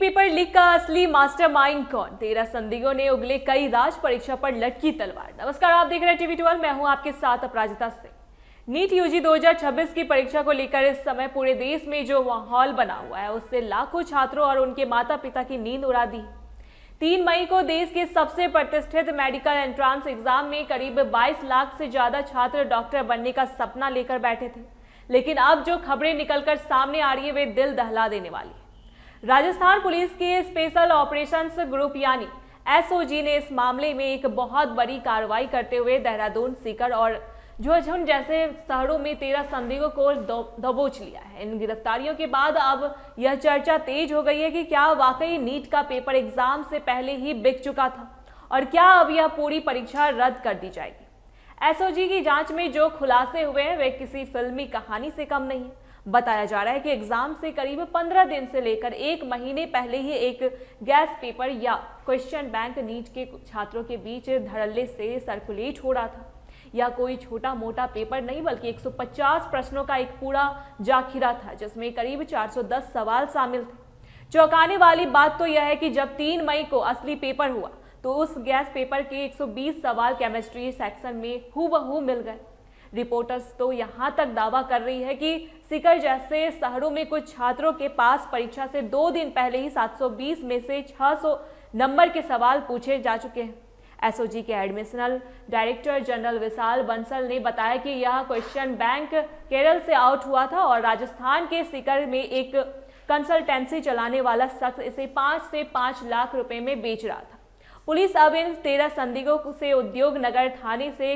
Paper leak का असली mastermind कौन? 13 संदिग्धों ने उगले कई राज, परीक्षा पर लटकी तलवार। नमस्कार, आप देख रहे हैं टीवी 12। मैं हूं आपके साथ अपराजिता सिंह। नीट यूजी 2026 की परीक्षा को लेकर इस समय पूरे देश में जो माहौल बना हुआ है उससे लाखों छात्रों और उनके माता पिता की नींद उड़ा दी। 3 मई को देश के सबसे प्रतिष्ठित मेडिकल एंट्रांस एग्जाम में करीब 22 लाख से ज्यादा छात्र डॉक्टर बनने का सपना लेकर बैठे थे। लेकिन अब जो खबरें निकलकर सामने आ रही है वे दिल दहला देने वाली है। राजस्थान पुलिस के स्पेशल ऑपरेशंस ग्रुप यानी एसओजी ने इस मामले में एक बहुत बड़ी कार्रवाई करते हुए देहरादून, सीकर और झुंझुनू जैसे शहरों में 13 संदिग्धों को दबोच लिया है। इन गिरफ्तारियों के बाद अब यह चर्चा तेज हो गई है कि क्या वाकई नीट का पेपर एग्जाम से पहले ही बिक चुका था और क्या अब यह पूरी परीक्षा रद्द कर दी जाएगी। एसओजी की जांच में जो खुलासे हुए हैं वे किसी फिल्मी कहानी से कम नहीं है। बताया जा रहा है कि एग्जाम से करीब 15 दिन से लेकर 1 महीने पहले ही एक गैस पेपर या क्वेश्चन बैंक नीट के छात्रों के बीच धड़ल्ले से सर्कुलेट हो रहा था। यह कोई छोटा मोटा पेपर नहीं बल्कि 150 प्रश्नों का एक पूरा जाखिरा था जिसमें करीब 410 सवाल शामिल थे। चौंकाने वाली बात तो यह है कि जब 3 मई को असली पेपर हुआ तो उस गैस पेपर के 120 सवाल केमिस्ट्री सेक्शन में हूबहू मिल गए। रिपोर्टर्स तो यहां तक दावा कर रही है कि सीकर जैसे शहरों में कुछ छात्रों के पास परीक्षा से 2 दिन पहले ही 720 में से 600 नंबर के सवाल पूछे जा चुके हैं। एसओजी के एडमिशनल डायरेक्टर जनरल विशाल बंसल ने बताया कि यह क्वेश्चन बैंक केरल से आउट हुआ था और राजस्थान के सीकर में एक कंसल्टेंसी चलाने वाला शख्स इसे 5 से 5 लाख रुपए में बेच रहा था। पुलिस अब इन 13 संदिग्धों से उद्योग नगर थाने से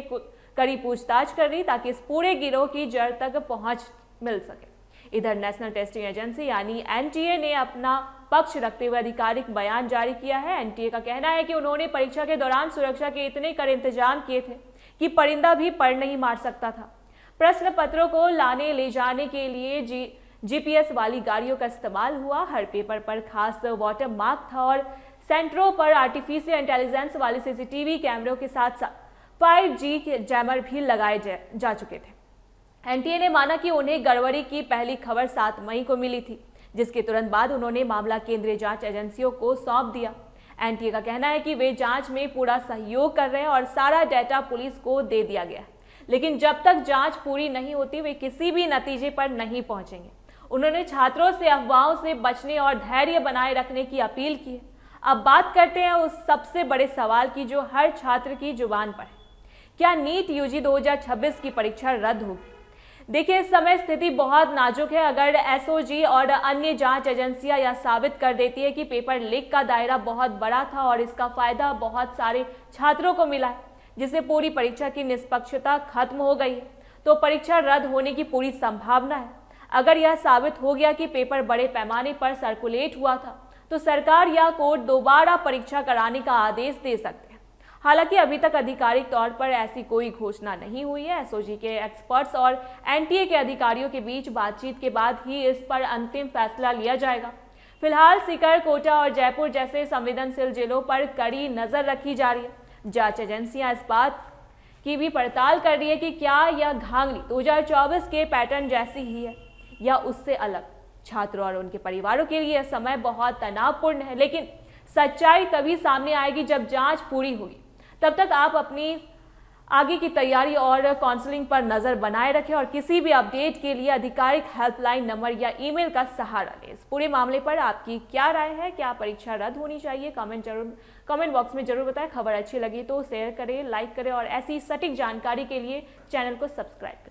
कड़ी पूछताछ कर रही ताकि इस पूरे गिरोह की जड़ तक पहुंच मिल सके। इधर नेशनल टेस्टिंग एजेंसी यानी एनटीए ने अपना पक्ष रखते हुए आधिकारिक बयान जारी किया है। एनटीए का कहना है कि उन्होंने परीक्षा के दौरान सुरक्षा के इतने कड़े इंतजाम किए थे कि परिंदा भी पर नहीं मार सकता था। प्रश्न पत्रों को लाने ले जाने के लिए जीपीएस वाली गाड़ियों का इस्तेमाल हुआ। हर पेपर पर खास वाटर मार्क था और सेंटरों पर आर्टिफिशियल इंटेलिजेंस वाले सीसीटीवी कैमरों के साथ 5G के जैमर भी लगाए जा चुके थे। एनटीए ने माना कि उन्हें गड़बड़ी की पहली खबर 7 मई को मिली थी, जिसके तुरंत बाद उन्होंने मामला केंद्रीय जांच एजेंसियों को सौंप दिया। एनटीए का कहना है कि वे जांच में पूरा सहयोग कर रहे हैं और सारा डेटा पुलिस को दे दिया गया है, लेकिन जब तक जांच पूरी नहीं होती वे किसी भी नतीजे पर नहीं पहुंचेंगे। उन्होंने छात्रों से अफवाहों से बचने और धैर्य बनाए रखने की अपील की है। अब बात करते हैं उस सबसे बड़े सवाल की जो हर छात्र की जुबान पर है, क्या नीट यूजी 2026 की परीक्षा रद्द होगी? देखिए, इस समय स्थिति बहुत नाजुक है। अगर एसओजी और अन्य जांच एजेंसियां यह साबित कर देती है कि पेपर लीक का दायरा बहुत बड़ा था और इसका फायदा बहुत सारे छात्रों को मिला है, जिससे पूरी परीक्षा की निष्पक्षता खत्म हो गई है, तो परीक्षा रद्द होने की पूरी संभावना है। अगर यह साबित हो गया कि पेपर बड़े पैमाने पर सर्कुलेट हुआ था तो सरकार या कोर्ट दोबारा परीक्षा कराने का आदेश दे सकते हैं। हालांकि अभी तक आधिकारिक तौर पर ऐसी कोई घोषणा नहीं हुई है। एसओजी के एक्सपर्ट्स और एनटीए के अधिकारियों के बीच बातचीत के बाद ही इस पर अंतिम फैसला लिया जाएगा। फिलहाल सीकर, कोटा और जयपुर जैसे संवेदनशील जिलों पर कड़ी नजर रखी जा रही है। जांच एजेंसियां इस बात की भी पड़ताल कर रही है कि क्या यह धांधली 2024 के पैटर्न जैसी ही है या उससे अलग। छात्रों और उनके परिवारों के लिए यह समय बहुत तनावपूर्ण है, लेकिन सच्चाई तभी सामने आएगी जब जांच पूरी होगी। तब तक आप अपनी आगे की तैयारी और काउंसलिंग पर नजर बनाए रखें और किसी भी अपडेट के लिए आधिकारिक हेल्पलाइन नंबर या ईमेल का सहारा लें। इस पूरे मामले पर आपकी क्या राय है? क्या परीक्षा रद्द होनी चाहिए? कमेंट बॉक्स में जरूर बताएं। खबर अच्छी लगी तो शेयर करें, लाइक करें और ऐसी सटीक जानकारी के लिए चैनल को सब्सक्राइब करें।